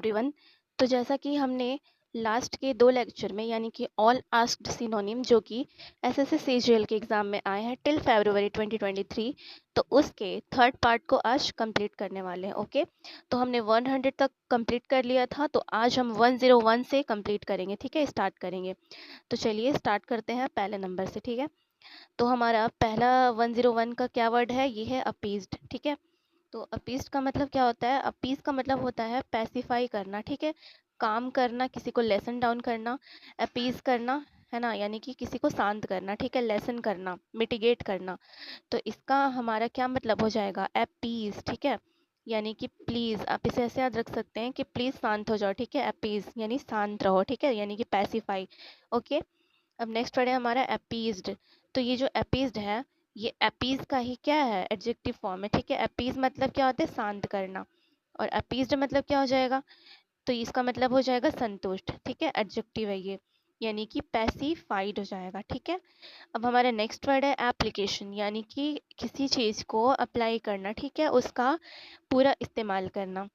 Everyone. तो जैसा कि हमने लास्ट के 2 लेक्चर में यानी कि ऑल आस्क्ड सिनोनिम जो कि एसएससी सीजीएल के एग्ज़ाम में आए हैं टिल फरवरी 2023, तो उसके थर्ड पार्ट को आज कंप्लीट करने वाले हैं। ओके, तो हमने 100 तक कंप्लीट कर लिया था, तो आज हम 101 से कंप्लीट करेंगे। ठीक है, स्टार्ट करेंगे। तो चलिए स्टार्ट करते हैं पहले नंबर से। ठीक है, तो हमारा पहला 101 का क्या वर्ड है? ये है अपीज्ड। ठीक है, तो अपीज का मतलब क्या होता है? अपीज का मतलब होता है पैसिफाई करना। ठीक है, काम करना, किसी को लेसन डाउन करना, अपीज करना, है ना, यानी कि किसी को शांत करना। ठीक है, लेसन करना, मिटिगेट करना। तो इसका हमारा क्या मतलब हो जाएगा? अपीज। ठीक है, यानी कि प्लीज़, आप इसे ऐसे याद रख सकते हैं कि प्लीज़ शांत हो जाओ। ठीक है, अपीज यानी शांत रहो। ठीक है, यानी कि पैसिफाई। ओके, अब नेक्स्ट वर्ड है हमारा अपीज्ड। तो ये जो अपीज्ड है, ये अपीज का ही क्या है? एडजेक्टिव फॉर्म है। ठीक है, अपीज मतलब क्या होता है? शांत करना। और अपीज्ड मतलब क्या हो जाएगा? तो इसका मतलब हो जाएगा संतुष्ट। ठीक है, एडजेक्टिव है ये, यानी कि पैसिफाइड हो जाएगा। ठीक है, अब हमारा नेक्स्ट वर्ड है एप्लीकेशन, यानी कि किसी चीज़ को अप्लाई करना। ठीक है, उसका पूरा इस्तेमाल करना।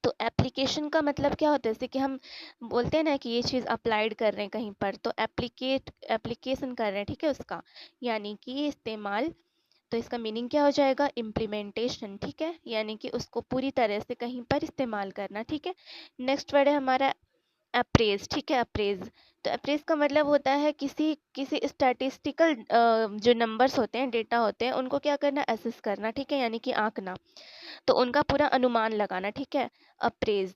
तो एप्लीकेशन का मतलब क्या होता है? जैसे कि हम बोलते हैं ना कि ये चीज़ अप्लाइड कर रहे हैं कहीं पर, तो एप्लीकेशन कर रहे हैं। ठीक है, उसका यानी कि इस्तेमाल। तो इसका मीनिंग क्या हो जाएगा? इम्प्लीमेंटेशन। ठीक है, यानी कि उसको पूरी तरह से कहीं पर इस्तेमाल करना। ठीक है, नेक्स्ट वर्ड है हमारा अप्रेज। ठीक है, अप्रेज। तो अप्रेज का मतलब होता है किसी किसी स्टैटिस्टिकल जो नंबर्स होते हैं, डेटा होते हैं, उनको क्या करना? असेस करना। ठीक है, यानी कि आंकना, तो उनका पूरा अनुमान लगाना। ठीक है, अप्रेज।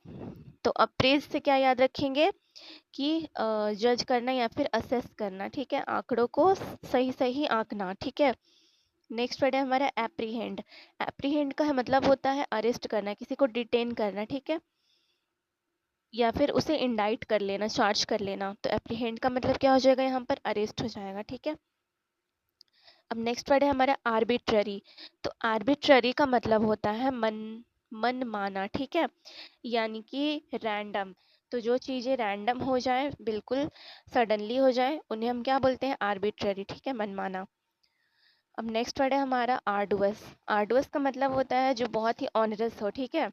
तो अप्रेज से क्या याद रखेंगे? कि जज करना या फिर असेस करना। ठीक है, आंकड़ों को सही सही आंकना। ठीक है, नेक्स्ट वर्ड है हमारा एप्रीहेंड। एप्रीहेंड का मतलब होता है अरेस्ट करना, किसी को डिटेन करना। ठीक है, या फिर उसे इंडाइट कर लेना, चार्ज कर लेना। तो एप्रीहेंड का मतलब क्या हो जाएगा? यहाँ पर अरेस्ट हो जाएगा। ठीक है, अब नेक्स्ट वर्ड है हमारा आर्बिट्ररी। तो आर्बिट्ररी का मतलब होता है मन माना। ठीक है, यानी कि रैंडम। तो जो चीज़ें रैंडम हो जाए, बिल्कुल सडनली हो जाए, उन्हें हम क्या बोलते हैं? आर्बिट्ररी। ठीक है, मनमाना। अब नेक्स्ट वर्ड है हमारा आर्डुअस। आर्डुअस का मतलब होता है जो बहुत ही ऑनरस हो। ठीक है,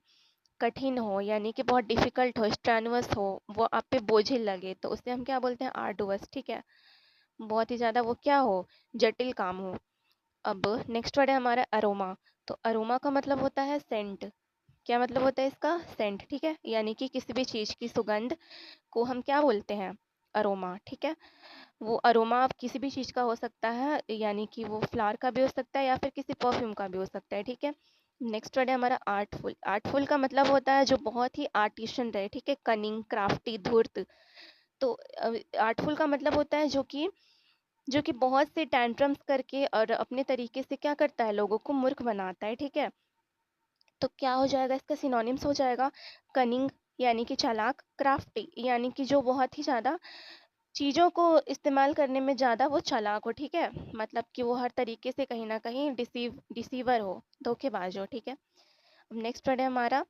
कठिन हो, यानी कि बहुत डिफिकल्ट हो, स्ट्रेनुअस हो, वो आप पे बोझिल लगे, तो उसे हम क्या बोलते हैं? आर्डुअस। ठीक है, बहुत ही ज़्यादा वो क्या हो? जटिल काम हो। अब नेक्स्ट वर्ड है हमारा अरोमा। तो अरोमा का मतलब होता है सेंट। क्या मतलब होता है इसका? सेंट। ठीक है, यानी कि किसी भी चीज़ की सुगंध को हम क्या बोलते हैं? अरोमा। ठीक है, वो अरोमा आप किसी भी चीज़ का हो सकता है, यानी कि वो फ्लावर का भी हो सकता है या फिर किसी परफ्यूम का भी हो सकता है। ठीक है, नेक्स्ट वर्ड है हमारा आर्टफुल। आर्टफुल का मतलब होता है जो बहुत ही आर्टिशन रहे। ठीक है, कनिंग, क्राफ्टी, धूर्त। तो आर्टफुल का मतलब होता है जो कि बहुत से टैंट्रम्स करके और अपने तरीके से क्या करता है? लोगों को मूर्ख बनाता है। ठीक है, तो क्या हो जाएगा? इसका सिनोनिम्स हो जाएगा कनिंग यानी कि चालाक, क्राफ्टी यानी कि जो बहुत ही ज़्यादा चीज़ों को इस्तेमाल करने में ज़्यादा वो चालाक हो। ठीक है, मतलब कि वो हर तरीके से कहीं ना कहीं डिसीवर हो, धोखेबाज हो। ठीक है, अब नेक्स्ट वर्ड है हमारा,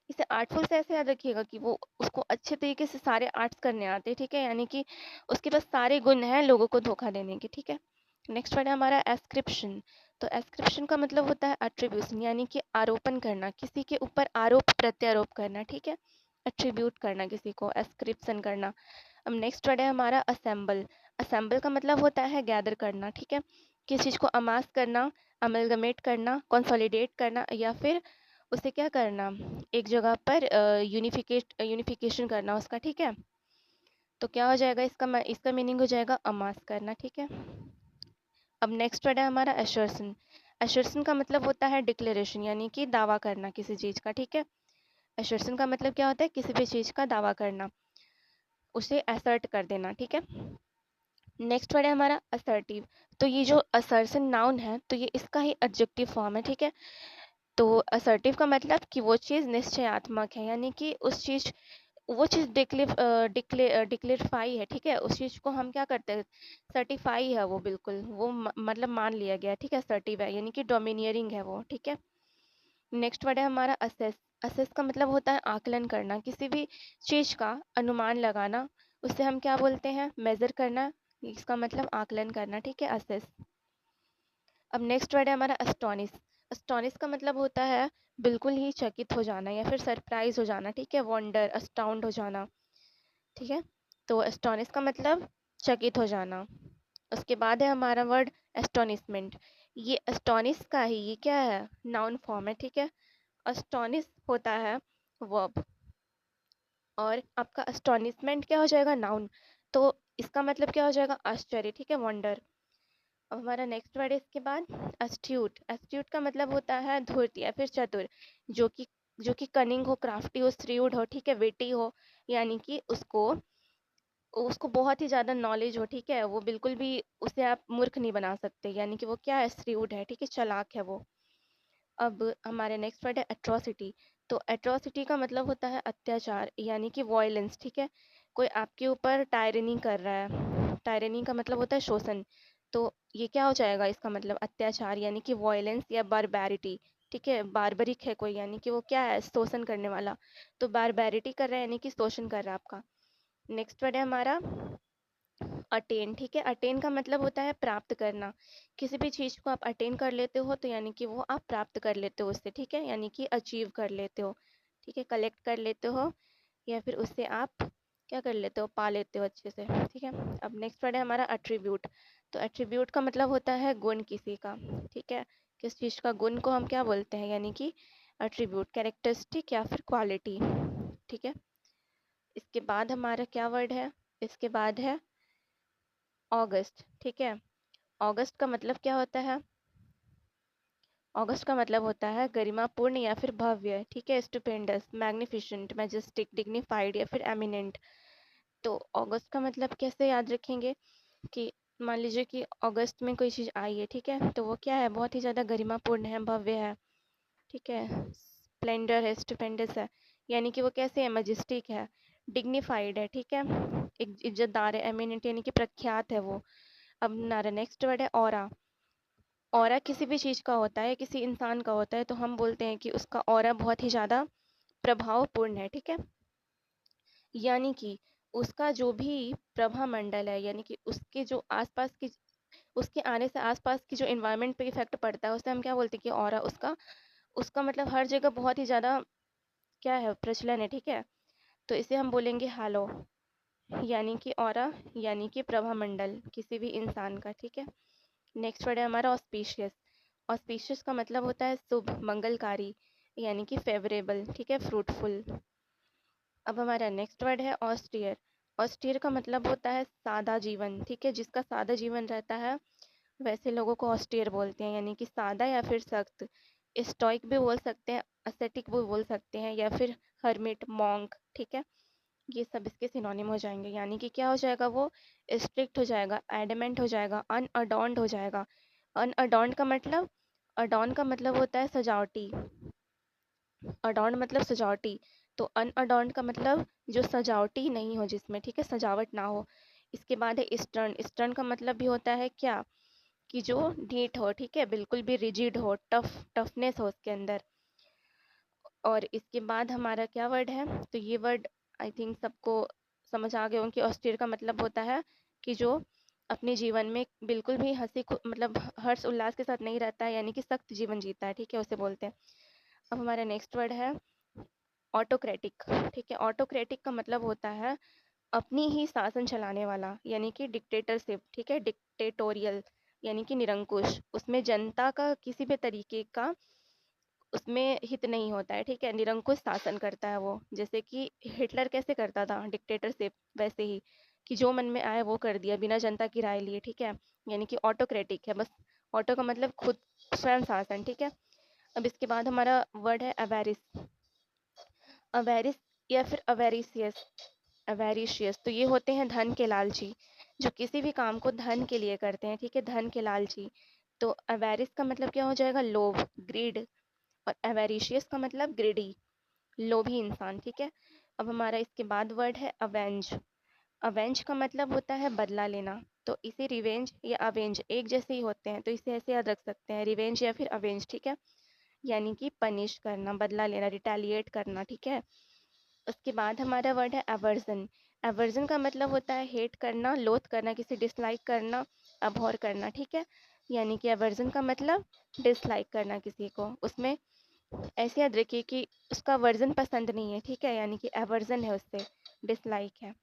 इसे आर्टफुल से ऐसे याद रखिएगा कि वो उसको अच्छे तरीके से सारे आर्ट्स करने आते हैं। ठीक है, यानी कि उसके पास सारे गुण हैं लोगों को धोखा देने के। ठीक है, नेक्स्ट वर्ड है हमारा एस्क्रिप्शन। तो एस्क्रिप्शन का मतलब होता है एट्रीब्यूशन, यानी कि आरोपण करना, किसी के ऊपर आरोप प्रत्यारोप करना। ठीक है, एट्रीब्यूट करना किसी को, एस्क्रिप्शन करना। अब नेक्स्ट वर्ड है हमारा असेंबल। असेंबल का मतलब होता है गैदर करना। ठीक है, किसी चीज़ को अमास करना, अमलगमेट करना, कंसोलिडेट करना, या फिर उसे क्या करना? एक जगह पर यूनिफिकेशन करना उसका। ठीक है, तो क्या हो जाएगा? इसका मीनिंग हो जाएगा अमास करना। ठीक है, अब नेक्स्ट वर्ड है हमारा एशर्सन। एशर्सन का मतलब होता है डिक्लेरेशन, यानी कि दावा करना किसी चीज़ का। ठीक है, एशर्सन का मतलब क्या होता है? किसी भी चीज़ का दावा करना, उसे असर्ट कर देना। ठीक है, नेक्स्ट वर्ड है हमारा असर्टिव। तो ये जो असर्सन नाउन है, तो ये इसका ही एडजेक्टिव फॉर्म है। ठीक है, तो असर्टिव का मतलब कि वो चीज़ निश्चयात्मक है, यानी कि उस चीज़ वो चीज़ डिक्लेरिफाई है। ठीक है, उस चीज़ को हम क्या करते हैं? सर्टिफाई है वो, बिल्कुल वो मतलब मान लिया गया। ठीक है, असर्टिव है, यानी कि डोमिनियरिंग है वो। ठीक है, नेक्स्ट वर्ड है हमारा असेस। असेस का मतलब होता है आकलन करना, किसी भी चीज़ का अनुमान लगाना, उससे हम क्या बोलते हैं? मेज़र करना, इसका मतलब आकलन करना। ठीक है, असेस। अब नेक्स्ट वर्ड है हमारा अस्टोनिश। अस्टोनिश का मतलब होता है बिल्कुल ही चकित हो जाना या फिर सरप्राइज हो जाना, ठीक है, वंडर, अस्टाउंड हो जाना, ठीक है। तो एस्टोनिश का मतलब चकित हो जाना। उसके बाद है हमारा वर्ड एस्टोनिशमेंट। ये एस्टोनिश का ही ये क्या है, नाउन फॉर्म है, ठीक है। एस्टोनिश होता है वर्ब और आपका एस्टोनिशमेंट क्या हो जाएगा, नाउन। तो इसका मतलब क्या हो जाएगा, आश्चर्य, ठीक है, वंडर। अब हमारा नेक्स्ट वर्ड है इसके बाद एस्ट्यूट। एस्ट्यूट का मतलब होता है धूर्त या फिर चतुर, जो कि कनिंग हो, क्राफ्टी हो, श्रीउड हो, ठीक है, विटी हो, यानी कि उसको उसको बहुत ही ज़्यादा नॉलेज हो, ठीक है, वो बिल्कुल भी उसे आप मूर्ख नहीं बना सकते, यानी कि वो क्या है, श्रीउड है, ठीक है, चालाक है वो। अब हमारे नेक्स्ट वर्ड है एट्रोसिटी। तो एट्रोसिटी का मतलब होता है अत्याचार यानी कि वॉयलेंस, ठीक है। कोई आपके ऊपर टायरनी कर रहा है, टायरनी का मतलब होता है शोषण। तो ये क्या हो जाएगा, इसका मतलब अत्याचार यानी कि वॉयलेंस या बारबैरिटी, ठीक है, बारबरिक है कोई यानी कि वो क्या है, शोषण करने वाला। तो बारबैरिटी कर रहा है यानी कि शोषण कर रहा है आपका। नेक्स्ट वर्ड है हमारा अटेन, ठीक है। अटेन का मतलब होता है प्राप्त करना। किसी भी चीज़ को आप अटेन कर लेते हो तो यानी कि वो आप प्राप्त कर लेते हो उससे, ठीक है, यानी कि अचीव कर लेते हो, ठीक है, कलेक्ट कर लेते हो या फिर उससे आप क्या कर लेते हो, पा लेते हो अच्छे से, ठीक है। अब नेक्स्ट वर्ड है हमारा एट्रीब्यूट। तो एट्रीब्यूट का मतलब होता है गुण किसी का, ठीक है, किस चीज़ का गुण को हम क्या बोलते हैं, यानी कि एट्रीब्यूट, कैरेक्टरिस्टिक या फिर क्वालिटी, ठीक है। इसके बाद हमारा क्या वर्ड है, इसके बाद है ऑगस्ट, ठीक है। ऑगस्ट का मतलब क्या होता है, ऑगस्ट का मतलब होता है गरिमापूर्ण या फिर भव्य, ठीक है, स्टुपेंडस, मैग्निफिसेंट, मैजेस्टिक, डिग्निफाइड या फिर एमिनेंट। तो अगस्त का मतलब कैसे याद रखेंगे कि मान लीजिए कि अगस्त में कोई चीज़ आई है, ठीक है, तो वो क्या है, बहुत ही ज़्यादा गरिमापूर्ण है, भव्य है, ठीक है, स्प्लेंडर है, स्टुपेंडस है, यानी कि वो कैसे है, मजेस्टिक है, डिग्निफाइड है, ठीक है, एक इज्जतदार है, एमिनेंट यानी कि प्रख्यात है वो। अब हमारा नेक्स्ट वर्ड है ऑरा। ऑरा किसी भी चीज़ का होता है, किसी इंसान का होता है, तो हम बोलते हैं कि उसका ऑरा बहुत ही ज़्यादा प्रभावपूर्ण है, ठीक है, यानी कि उसका जो भी प्रभा मंडल है, यानी कि उसके जो आसपास की, उसके आने से आसपास की जो इन्वायरमेंट पे इफेक्ट पड़ता है उसे हम क्या बोलते हैं कि ऑरा, उसका उसका मतलब हर जगह बहुत ही ज़्यादा क्या है, प्रचलन है, ठीक है। तो इसे हम बोलेंगे हालो, यानी कि ऑरा यानी कि प्रभा मंडल किसी भी इंसान का, ठीक है। नेक्स्ट वर्ड है हमारा ऑस्पिशियस। ऑस्पिशियस का मतलब होता है शुभ, मंगलकारी, यानी कि फेवरेबल, ठीक है, फ्रूटफुल। अब हमारा नेक्स्ट वर्ड है ऑस्टियर। ऑस्टियर का मतलब होता है सादा जीवन, ठीक है, जिसका सादा जीवन रहता है वैसे लोगों को ऑस्टियर बोलते हैं, यानी कि सादा या फिर सख्त। स्टोइक भी बोल सकते हैं, असेटिक भी बोल सकते हैं या फिर हर्मिट, मॉन्क, ठीक है, ये सब इसके सिनोनिम हो जाएंगे, यानी कि क्या हो जाएगा, वो स्ट्रिक्ट हो जाएगा, एडमेंट हो जाएगा, अनअडॉर्न्ड हो जाएगा। अनअडॉर्न्ड का मतलब, अडॉर्न का मतलब होता है सजावटी, अडॉर्न मतलब सजावटी, तो अनअडॉर्न्ड का मतलब जो सजावटी नहीं हो जिसमें, ठीक है, सजावट ना हो। इसके बाद है स्टर्न। स्टर्न का मतलब भी होता है क्या, कि जो ढीठ हो, ठीक है, बिल्कुल भी रिजिड हो, टफनेस हो उसके अंदर। और इसके बाद हमारा क्या वर्ड है, तो ये वर्ड आई थिंक सबको समझ आ गए होंगे कि ऑस्टियर का मतलब होता है कि जो अपने जीवन में बिल्कुल भी मतलब हर्ष उल्लास के साथ नहीं रहता है, यानी कि सख्त जीवन जीता है, ठीक है, उसे बोलते हैं। अब हमारा नेक्स्ट वर्ड है ऑटोक्रेटिक, ठीक है। ऑटोक्रेटिक का मतलब होता है अपनी ही शासन चलाने वाला, यानी कि डिक्टेटरशिप, ठीक है, डिक्टेटोरियल यानी कि निरंकुश, उसमें जनता का किसी भी तरीके का उसमें हित नहीं होता है, ठीक है, निरंकुश शासन करता है वो, जैसे कि हिटलर कैसे करता था डिक्टेटरशिप, वैसे ही कि जो मन में आए वो कर दिया बिना जनता की राय लिए, ठीक है, यानी कि ऑटोक्रेटिक है बस। ऑटो का मतलब खुद, स्वयं शासन, ठीक है। अब इसके बाद हमारा वर्ड है अवेरिस। अवेरिस या फिर अवेरिसियस, अवेरिशियस, तो ये होते हैं धन के लालची, जो किसी भी काम को धन के लिए करते हैं, ठीक है, धन के लालची। तो अवेरिस का मतलब क्या हो जाएगा, लोभ, ग्रीड। और एवेरिशियस का मतलब ग्रेडी, लोभी इंसान, ठीक है। अब हमारा इसके बाद वर्ड है अवेंज। अवेंज का मतलब होता है बदला लेना, तो इसे रिवेंज या अवेंज एक जैसे ही होते हैं, तो इसे ऐसे याद रख सकते हैं, रिवेंज या फिर अवेंज, ठीक है, यानी कि पनिश करना, बदला लेना, रिटेलिएट करना, ठीक है। उसके बाद हमारा वर्ड है एवर्जन। एवर्जन का मतलब होता है हेट करना, लोथ करना, किसी डिसलाइक करना, अभौर करना, ठीक है, यानी कि एवर्जन का मतलब डिसलाइक करना किसी को, उसमें ऐसे याद रखिए कि उसका वर्ज़न पसंद नहीं है, ठीक है? यानी कि एवर्ज़न है उससे, डिसलाइक है।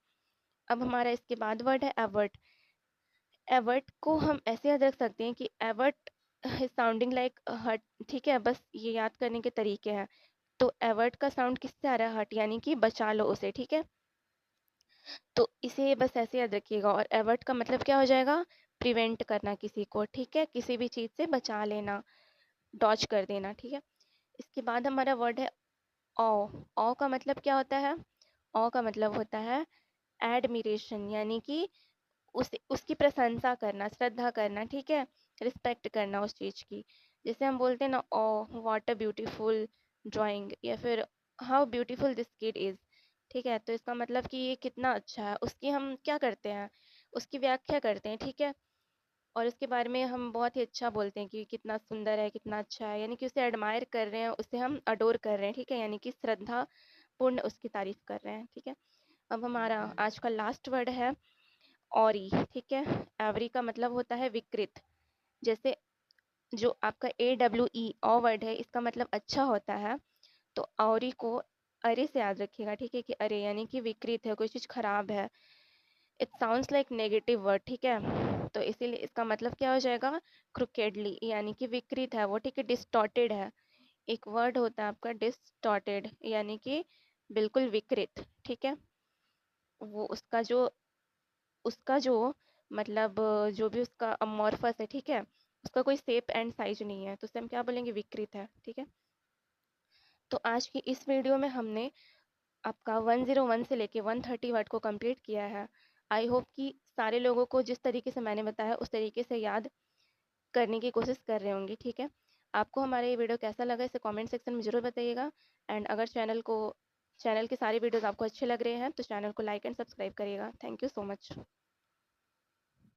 अब हमारा इसके बाद वर्ड है एवर्ट। एवर्ट को हम ऐसे याद रख सकते हैं कि एवर्ट साउंडिंग लाइक हट, ठीक है? बस ये याद करने के तरीके हैं। तो एवर्ट का साउंड किससे आ रहा है? हट, यानी कि बचा लो उसे, ठीक है? तो इसे बस ऐसे याद रखिएगा। और एवर्ट का मतलब क्या हो जाएगा? प्रिवेंट करना किसी को, ठीक है? किसी भी चीज़ से बचा लेना, डॉज कर देना, ठीक है? इसके बाद हमारा वर्ड है ऑ। ऑ का मतलब क्या होता है? ऑ का मतलब होता है एडमिरेशन, यानी कि उसकी प्रशंसा करना, श्रद्धा करना, ठीक है? रिस्पेक्ट करना उस चीज़ की। जैसे हम बोलते हैं ना, oh what a beautiful drawing, या फिर how beautiful this kid is, ठीक है? तो इसका मतलब कि ये कितना अच्छा है, उसकी हम क्या करते हैं? उसकी व्याख्या करते हैं, ठीक है? और उसके बारे में हम बहुत ही अच्छा बोलते हैं कि कितना सुंदर है, कितना अच्छा है, यानी कि उसे एडमायर कर रहे हैं, उसे हम अडोर कर रहे हैं, ठीक है? यानी कि श्रद्धापूर्ण उसकी तारीफ़ कर रहे हैं, ठीक है? अब हमारा आज का लास्ट वर्ड है ऑरी, ठीक है? एवरी का मतलब होता है विकृत। जैसे जो आपका AWE ऑ वर्ड है, इसका मतलब अच्छा होता है। तो ऑरी को अरे से याद रखिएगा, ठीक है? कि अरे यानी कि विकृत है, कोई चीज़ खराब है। It sounds like negative word, ठीक है? तो इसीलिए इसका मतलब क्या हो जाएगा? क्रुकेडली, यानी कि विकृत है वो, ठीक है? डिस्टॉर्टेड है। एक वर्ड होता है आपका डिस्टॉर्टेड, यानी कि बिल्कुल विकृत, ठीक है? वो उसका जो मतलब जो भी उसका अमॉर्फस है, ठीक है? उसका कोई शेप एंड साइज नहीं है, तो उसे हम क्या बोलेंगे? विकृत है, ठीक है? तो आज की इस वीडियो में हमने आपका 101 से लेके 130 वर्ड को कंप्लीट किया है। आई होप कि सारे लोगों को जिस तरीके से मैंने बताया उस तरीके से याद करने की कोशिश कर रहे होंगे, ठीक है? आपको हमारा ये वीडियो कैसा लगा इसे कमेंट सेक्शन में ज़रूर बताइएगा। एंड अगर चैनल के सारे वीडियोज़ आपको अच्छे लग रहे हैं तो चैनल को लाइक एंड सब्सक्राइब करिएगा। Thank you so much.